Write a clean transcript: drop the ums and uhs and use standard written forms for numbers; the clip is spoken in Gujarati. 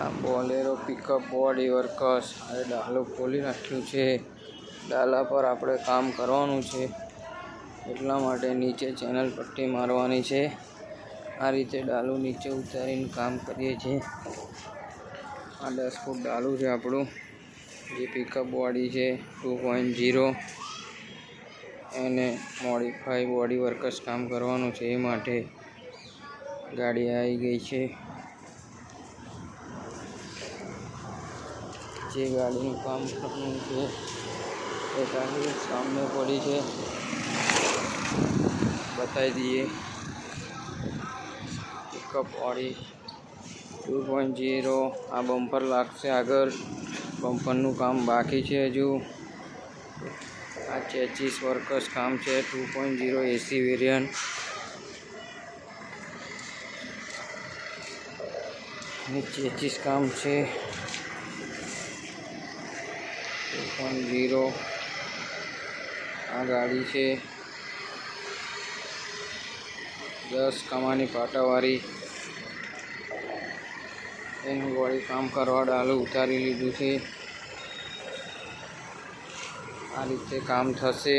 આ બોલેરો પિકઅપ બોડી વર્કર્સ આ ડાલો ખોલી નાખ્યું છે. ડાલા પર આપણે કામ કરવાનું છે, એટલા માટે નીચે ચેનલ પટ્ટી મારવાની છે. આ રીતે ડાલું નીચે ઉતારીને કામ કરીએ છીએ. આ 10 ફૂટ ડાલું છે આપણું, જે પિકઅપ બોડી છે 2.0. એને મોડિફાઈ બોડી વર્કર્સ કામ કરવાનું છે, એ માટે ગાડી આવી ગઈ છે. જે ગાડીનું કામ કરવાનું છે એ ગાડી સામે પડી છે, બતાવી દઈએ. Pickup body 2.0. આ બમ્પર લાગશે આગળ, બમ્પરનું કામ બાકી છે હજુ. આ ચેચીસ વર્કર્સ કામ છે 2.0 એસી વેરિયન્ટ. ચેચીસ કામ છે 2.0. આ ગાડી છે 10 કમાની પાટાવાળી. એનું બોડી કામ કરવા ડાલું ઉતારી લીધું છે. આ રીતે કામ થશે.